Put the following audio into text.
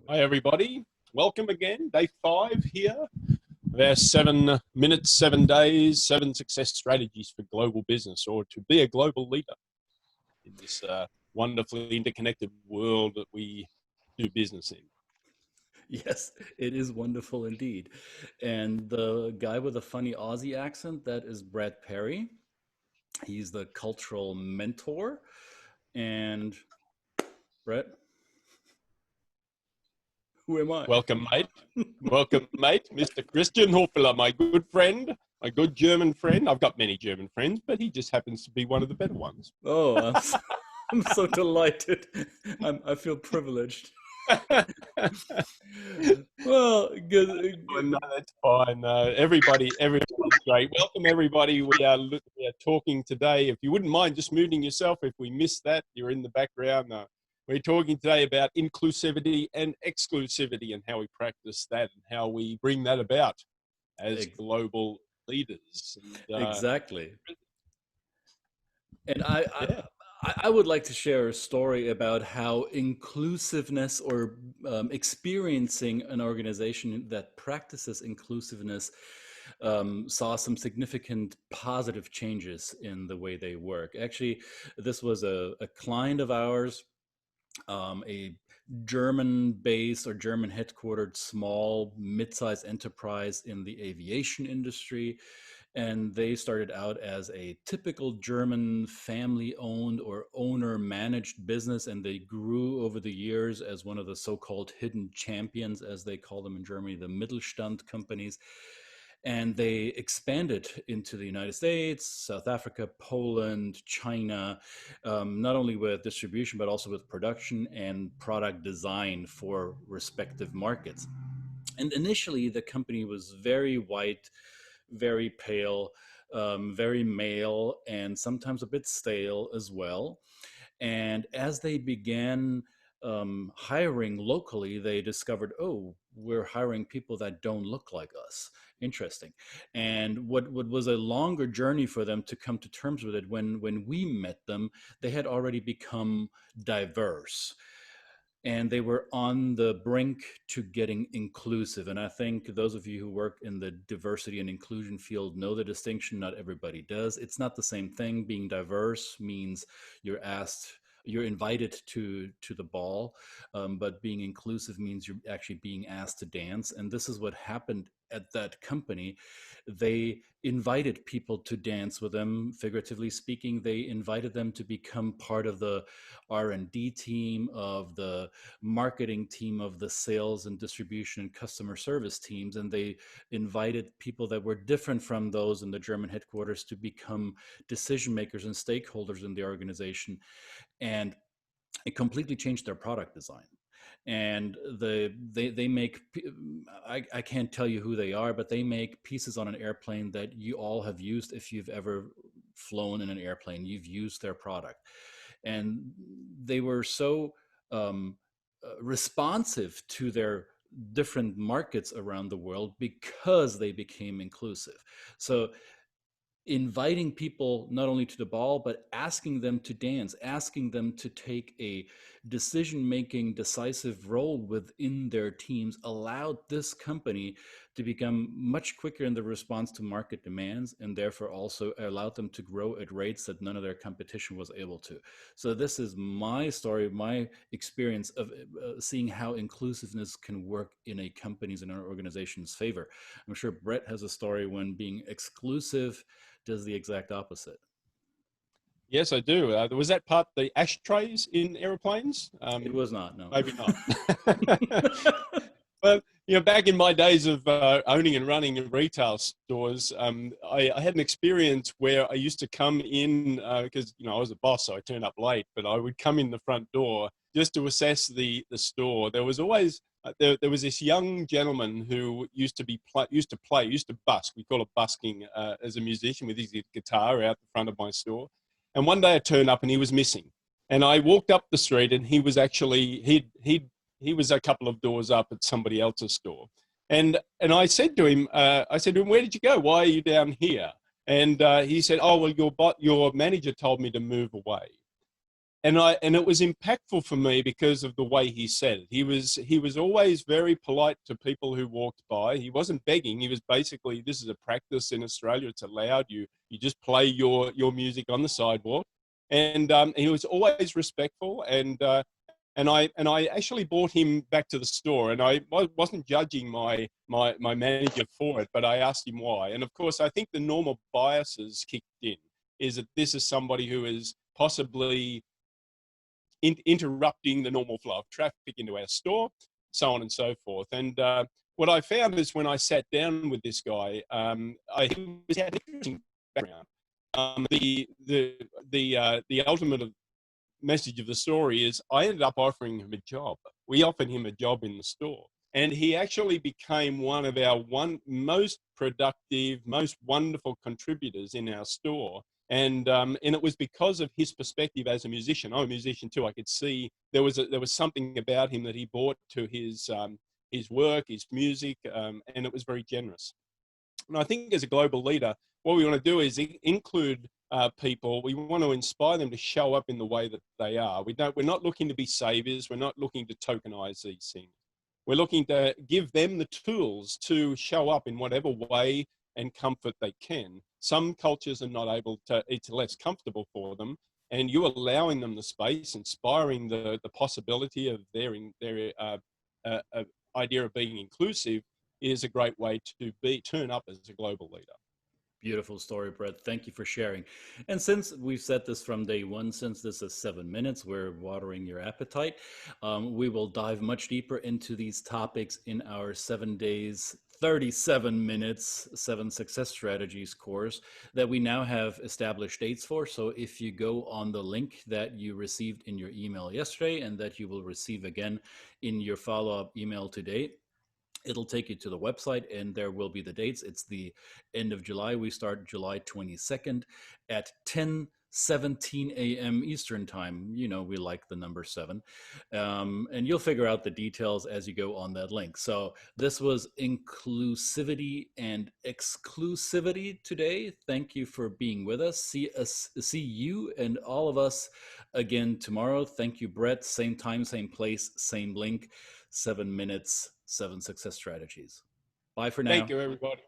Hi, everybody. Welcome again. Day 5 here of our 7 minutes, 7 days, 7 success strategies for global business, or to be a global leader in this wonderfully interconnected world that we do business in. Yes, it is wonderful indeed. And the guy with the funny Aussie accent, that is Brad Perry. He's the cultural mentor. And Brett, who am I? Welcome, mate. Welcome, mate. Mr. Christian Hoffler, my good friend, my good German friend. I've got many German friends, but he just happens to be one of the better ones. Oh, I'm so delighted. I feel privileged. Well, No, that's fine. Everybody's great. Welcome, everybody. We are talking today. If you wouldn't mind just muting yourself, if we missed that, you're in the background. We're talking today about inclusivity and exclusivity and how we practice that and how we bring that about as global leaders. Exactly. And I, Yeah. I would like to share a story about how inclusiveness or experiencing an organization that practices inclusiveness saw some significant positive changes in the way they work. Actually, this was a client of ours, a German-based or German headquartered small mid-sized enterprise in the aviation industry. And they started out as a typical German family owned or owner managed business. And they grew over the years as one of the so-called hidden champions, as they call them in Germany, the Mittelstand companies. And they expanded into the United States, South Africa, Poland, China, not only with distribution, but also with production and product design for respective markets. And initially, the company was very white, very pale, very male, and sometimes a bit stale as well. And as they began hiring locally, they discovered, oh, we're hiring people that don't look like us. Interesting. And what was a longer journey for them to come to terms with it, when we met them, they had already become diverse and they were on the brink to getting inclusive. And I think those of you who work in the diversity and inclusion field know the distinction. Not everybody does. It's not the same thing. Being diverse means you're invited to the ball, but being inclusive means you're actually being asked to dance. And this is what happened at that company. They invited people to dance with them. Figuratively speaking, they invited them to become part of the R&D team, of the marketing team, of the sales and distribution and customer service teams. And they invited people that were different from those in the German headquarters to become decision makers and stakeholders in the organization. And it completely changed their product design. And they make, I can't tell you who they are, but they make pieces on an airplane that you all have used. If you've ever flown in an airplane, you've used their product. And they were so responsive to their different markets around the world because they became inclusive. So inviting people not only to the ball, but asking them to dance, asking them to take a decision-making, decisive role within their teams allowed this company to become much quicker in the response to market demands, and therefore also allowed them to grow at rates that none of their competition was able to. So this is my story, my experience of seeing how inclusiveness can work in a company's and an organization's favor. I'm sure Brett has a story when being exclusive does the exact opposite. Yes, I do. Was that part the ashtrays in airplanes? It was not, no. Maybe not. Well, back in my days of owning and running retail stores, I had an experience where I used to come in because I was a boss, so I turned up late. But I would come in the front door just to assess the store. There was always there was this young gentleman who used to busk. We call it busking as a musician with his guitar out the front of my store. And one day I turned up and he was missing. And I walked up the street and he was actually he was a couple of doors up at somebody else's store. And I said to him, where did you go? Why are you down here? And he said, oh, well, your manager told me to move away. and it was impactful for me because of the way he said it. He was always very polite to people who walked by. He wasn't begging. He was basically, this is a practice in Australia. It's allowed. You just play your music on the sidewalk, and he was always respectful. And I actually brought him back to the store, and I wasn't judging my manager for it, but I asked him why. And of course, I think the normal biases kicked in. Is that this is somebody who is possibly interrupting the normal flow of traffic into our store, so on and so forth. And what I found is when I sat down with this guy, he had an interesting background. The ultimate message of the story is I ended up offering him a job. We offered him a job in the store. And he actually became one of our most productive, most wonderful contributors in our store. And it was because of his perspective as a musician. I'm a musician too. I could see there was something about him that he brought to his work, his music, and it was very generous. And I think as a global leader, what we want to do is include people. We want to inspire them to show up in the way that they are. We're not looking to be saviors. We're not looking to tokenize these things. We're looking to give them the tools to show up in whatever way and comfort they can. Some cultures are not able to, it's less comfortable for them, and you allowing them the space, inspiring the possibility of their idea of being inclusive is a great way to turn up as a global leader. Beautiful story, Brett. Thank you for sharing. And since we've said this from day one, since this is 7 minutes, we're watering your appetite. We will dive much deeper into these topics in our 7 days, 37 minutes, 7 success strategies course that we now have established dates for. So if you go on the link that you received in your email yesterday and that you will receive again in your follow-up email today, it'll take you to the website and there will be the dates. It's the end of July. We start July 22nd at 10:17 a.m. Eastern time. You know, we like the number 7. And you'll figure out the details as you go on that link. So this was inclusivity and exclusivity today. Thank you for being with us. See you and all of us again tomorrow. Thank you, Brett. Same time, same place, same link. 7 minutes, 7 success strategies. Bye for now. Thank you, everybody.